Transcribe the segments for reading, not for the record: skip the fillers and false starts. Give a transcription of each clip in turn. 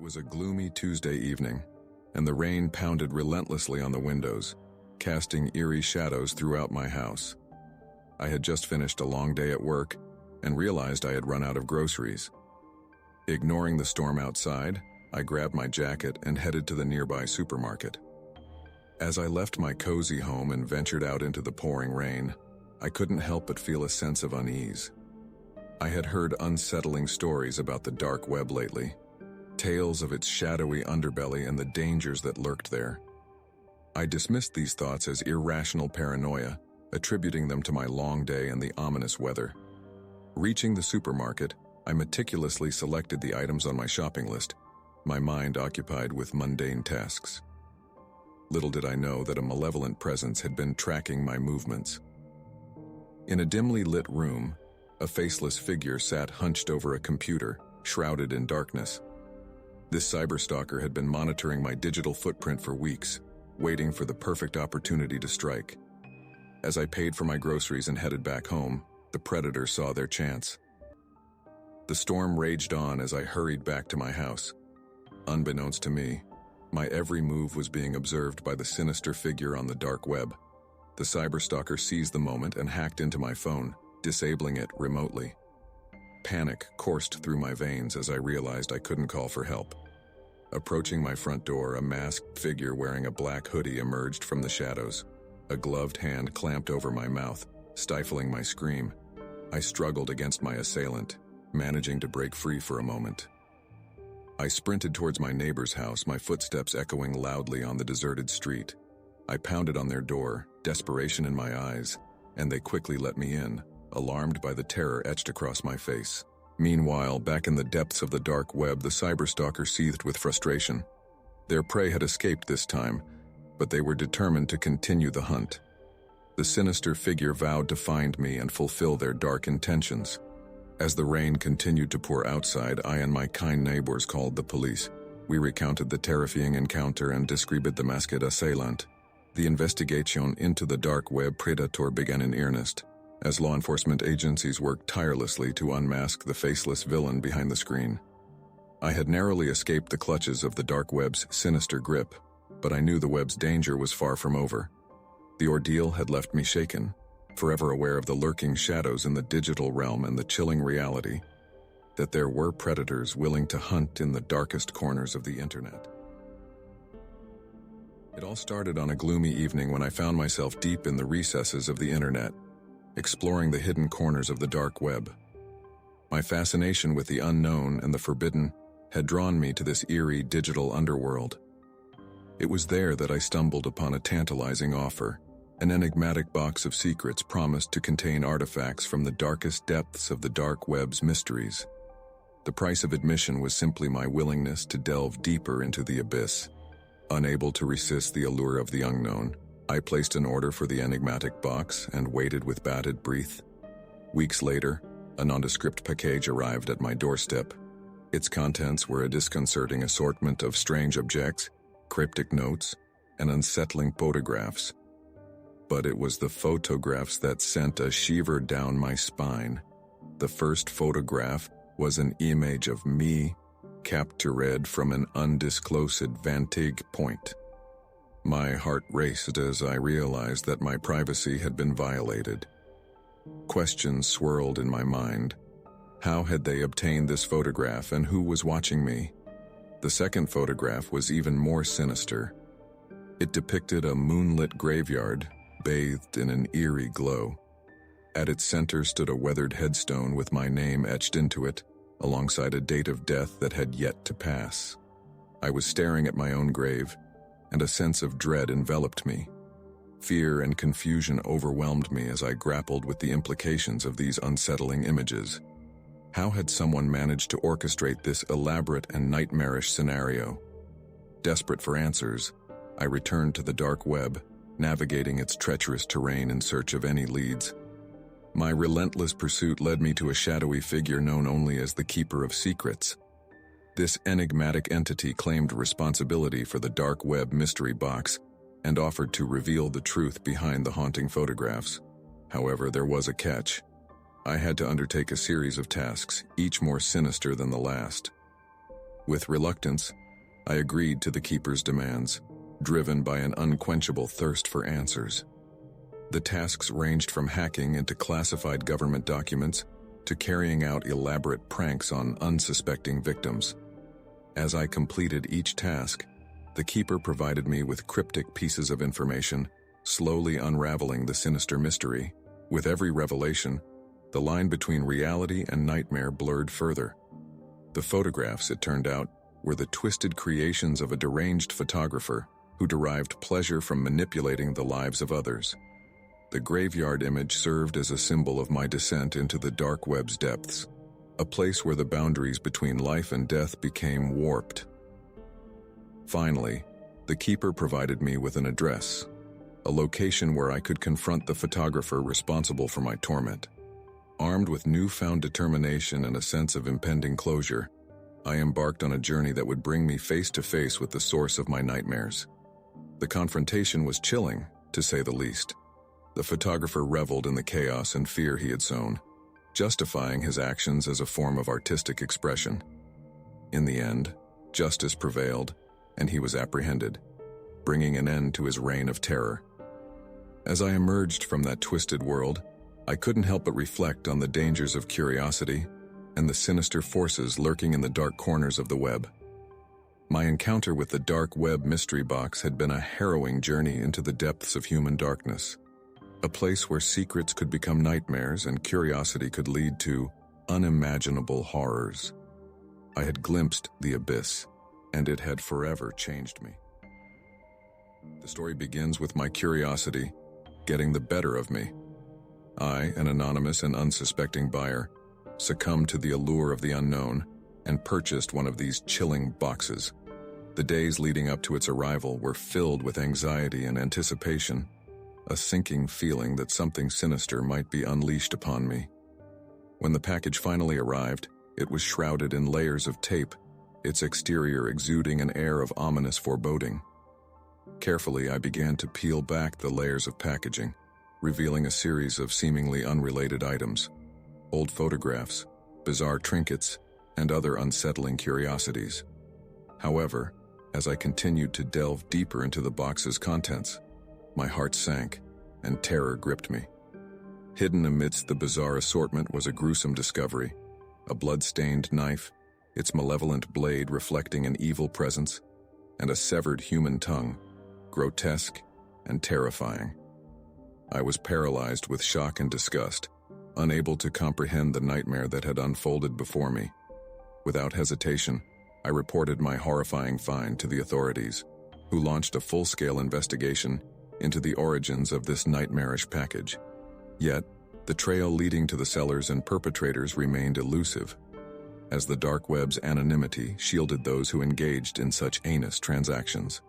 was a gloomy Tuesday evening, and the rain pounded relentlessly on the windows, casting eerie shadows throughout my house. I had just finished a long day at work and realized I had run out of groceries. Ignoring the storm outside, I grabbed my jacket and headed to the nearby supermarket. As I left my cozy home and ventured out into the pouring rain, I couldn't help but feel a sense of unease. I had heard unsettling stories about the dark web lately, tales of its shadowy underbelly and the dangers that lurked there. I dismissed these thoughts as irrational paranoia, attributing them to my long day and the ominous weather. Reaching the supermarket, I meticulously selected the items on my shopping list, my mind occupied with mundane tasks. Little did I know that a malevolent presence had been tracking my movements. In a dimly lit room, a faceless figure sat hunched over a computer, shrouded in darkness. This cyberstalker had been monitoring my digital footprint for weeks, waiting for the perfect opportunity to strike. As I paid for my groceries and headed back home, the predator saw their chance. The storm raged on as I hurried back to my house. Unbeknownst to me, my every move was being observed by the sinister figure on the dark web. The cyberstalker seized the moment and hacked into my phone, disabling it remotely. Panic coursed through my veins as I realized I couldn't call for help. Approaching my front door, a masked figure wearing a black hoodie emerged from the shadows. A gloved hand clamped over my mouth, stifling my scream. I struggled against my assailant, managing to break free for a moment. I sprinted towards my neighbor's house, my footsteps echoing loudly on the deserted street. I pounded on their door, desperation in my eyes, and they quickly let me in, alarmed by the terror etched across my face. Meanwhile, back in the depths of the dark web, the cyberstalker seethed with frustration. Their prey had escaped this time, but they were determined to continue the hunt. The sinister figure vowed to find me and fulfill their dark intentions. As the rain continued to pour outside, I and my kind neighbors called the police. We recounted the terrifying encounter and described the masked assailant. The investigation into the dark web predator began in earnest, as law enforcement agencies worked tirelessly to unmask the faceless villain behind the screen. I had narrowly escaped the clutches of the dark web's sinister grip, but I knew the web's danger was far from over. The ordeal had left me shaken, forever aware of the lurking shadows in the digital realm and the chilling reality that there were predators willing to hunt in the darkest corners of the internet. It all started on a gloomy evening when I found myself deep in the recesses of the internet, exploring the hidden corners of the dark web. My fascination with the unknown and the forbidden had drawn me to this eerie digital underworld. It was there that I stumbled upon a tantalizing offer, an enigmatic box of secrets promised to contain artifacts from the darkest depths of the dark web's mysteries. The price of admission was simply my willingness to delve deeper into the abyss. Unable to resist the allure of the unknown, I placed an order for the enigmatic box and waited with bated breath. Weeks later, a nondescript package arrived at my doorstep. Its contents were a disconcerting assortment of strange objects, cryptic notes, and unsettling photographs. But it was the photographs that sent a shiver down my spine. The first photograph was an image of me, captured from an undisclosed vantage point. My heart raced as I realized that my privacy had been violated. Questions swirled in my mind. How had they obtained this photograph and who was watching me? The second photograph was even more sinister. It depicted a moonlit graveyard, bathed in an eerie glow. At its center stood a weathered headstone with my name etched into it, alongside a date of death that had yet to pass. I was staring at my own grave, and a sense of dread enveloped me. Fear and confusion overwhelmed me as I grappled with the implications of these unsettling images. How had someone managed to orchestrate this elaborate and nightmarish scenario? Desperate for answers, I returned to the dark web, navigating its treacherous terrain in search of any leads. My relentless pursuit led me to a shadowy figure known only as the Keeper of Secrets. This enigmatic entity claimed responsibility for the dark web mystery box and offered to reveal the truth behind the haunting photographs. However, there was a catch. I had to undertake a series of tasks, each more sinister than the last. With reluctance, I agreed to the keeper's demands, driven by an unquenchable thirst for answers. The tasks ranged from hacking into classified government documents to carrying out elaborate pranks on unsuspecting victims. As I completed each task, the keeper provided me with cryptic pieces of information, slowly unraveling the sinister mystery. With every revelation, the line between reality and nightmare blurred further. The photographs, it turned out, were the twisted creations of a deranged photographer who derived pleasure from manipulating the lives of others. The graveyard image served as a symbol of my descent into the dark web's depths, a place where the boundaries between life and death became warped. Finally, the keeper provided me with an address, a location where I could confront the photographer responsible for my torment. Armed with newfound determination and a sense of impending closure, I embarked on a journey that would bring me face to face with the source of my nightmares. The confrontation was chilling, to say the least. The photographer reveled in the chaos and fear he had sown, justifying his actions as a form of artistic expression. In the end, justice prevailed, and he was apprehended, bringing an end to his reign of terror. As I emerged from that twisted world, I couldn't help but reflect on the dangers of curiosity and the sinister forces lurking in the dark corners of the web. My encounter with the dark web mystery box had been a harrowing journey into the depths of human darkness, a place where secrets could become nightmares and curiosity could lead to unimaginable horrors. I had glimpsed the abyss, and it had forever changed me. The story begins with my curiosity getting the better of me. I, an anonymous and unsuspecting buyer, succumbed to the allure of the unknown and purchased one of these chilling boxes. The days leading up to its arrival were filled with anxiety and anticipation, a sinking feeling that something sinister might be unleashed upon me. When the package finally arrived, it was shrouded in layers of tape, its exterior exuding an air of ominous foreboding. Carefully, I began to peel back the layers of packaging, revealing a series of seemingly unrelated items: old photographs, bizarre trinkets, and other unsettling curiosities. However, as I continued to delve deeper into the box's contents, my heart sank, and terror gripped me. Hidden amidst the bizarre assortment was a gruesome discovery: a blood-stained knife, its malevolent blade reflecting an evil presence, and a severed human tongue, grotesque and terrifying. I was paralyzed with shock and disgust, unable to comprehend the nightmare that had unfolded before me. Without hesitation, I reported my horrifying find to the authorities, who launched a full-scale investigation into the origins of this nightmarish package. Yet, the trail leading to the sellers and perpetrators remained elusive, as the dark web's anonymity shielded those who engaged in such heinous transactions.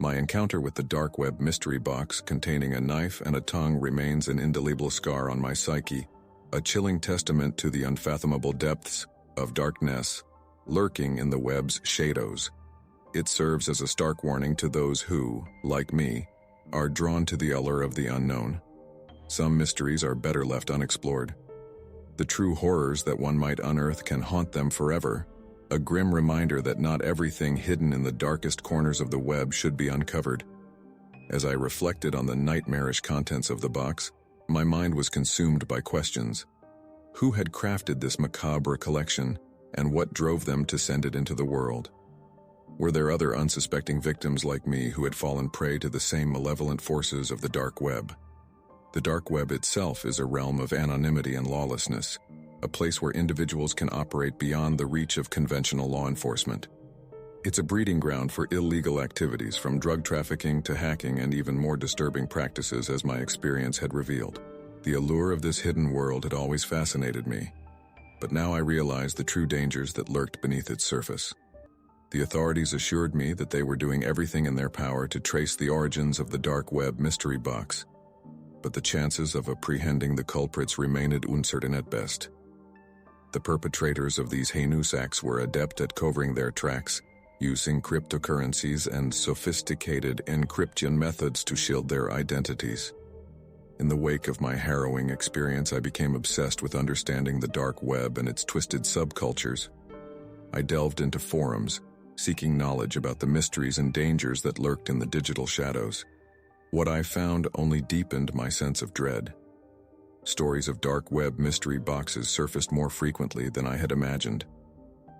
My encounter with the dark web mystery box containing a knife and a tongue remains an indelible scar on my psyche, a chilling testament to the unfathomable depths of darkness lurking in the web's shadows. It serves as a stark warning to those who, like me, are drawn to the allure of the unknown. Some mysteries are better left unexplored. The true horrors that one might unearth can haunt them forever, a grim reminder that not everything hidden in the darkest corners of the web should be uncovered. As I reflected on the nightmarish contents of the box, my mind was consumed by questions. Who had crafted this macabre collection, and what drove them to send it into the world? Were there other unsuspecting victims like me who had fallen prey to the same malevolent forces of the dark web? The dark web itself is a realm of anonymity and lawlessness, a place where individuals can operate beyond the reach of conventional law enforcement. It's a breeding ground for illegal activities, from drug trafficking to hacking and even more disturbing practices, as my experience had revealed. The allure of this hidden world had always fascinated me, but now I realized the true dangers that lurked beneath its surface. The authorities assured me that they were doing everything in their power to trace the origins of the dark web mystery box, but the chances of apprehending the culprits remained uncertain at best. The perpetrators of these heinous acts were adept at covering their tracks, using cryptocurrencies and sophisticated encryption methods to shield their identities. In the wake of my harrowing experience, I became obsessed with understanding the dark web and its twisted subcultures. I delved into forums, seeking knowledge about the mysteries and dangers that lurked in the digital shadows. What I found only deepened my sense of dread. Stories of dark web mystery boxes surfaced more frequently than I had imagined.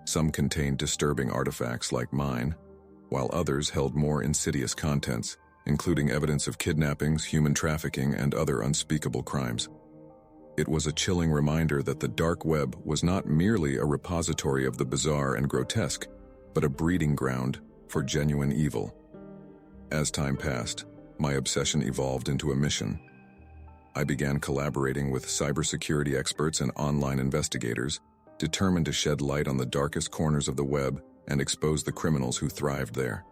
Some contained disturbing artifacts like mine, while others held more insidious contents, including evidence of kidnappings, human trafficking, and other unspeakable crimes. It was a chilling reminder that the dark web was not merely a repository of the bizarre and grotesque, but a breeding ground for genuine evil. As time passed, my obsession evolved into a mission. I began collaborating with cybersecurity experts and online investigators, determined to shed light on the darkest corners of the web and expose the criminals who thrived there.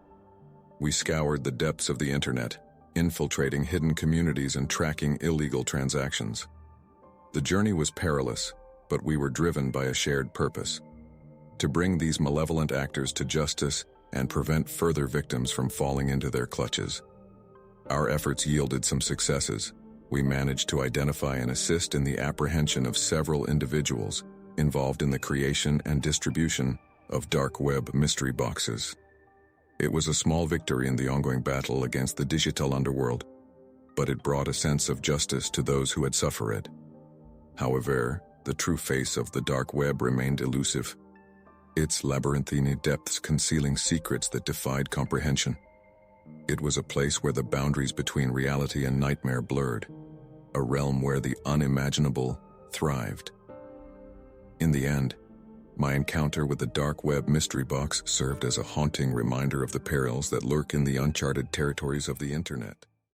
We scoured the depths of the internet, infiltrating hidden communities and tracking illegal transactions. The journey was perilous, but we were driven by a shared purpose: to bring these malevolent actors to justice and prevent further victims from falling into their clutches. Our efforts yielded some successes. We managed to identify and assist in the apprehension of several individuals involved in the creation and distribution of dark web mystery boxes. It was a small victory in the ongoing battle against the digital underworld, but it brought a sense of justice to those who had suffered. However, the true face of the dark web remained elusive, its labyrinthine depths concealing secrets that defied comprehension. It was a place where the boundaries between reality and nightmare blurred, a realm where the unimaginable thrived. In the end, my encounter with the dark web mystery box served as a haunting reminder of the perils that lurk in the uncharted territories of the internet.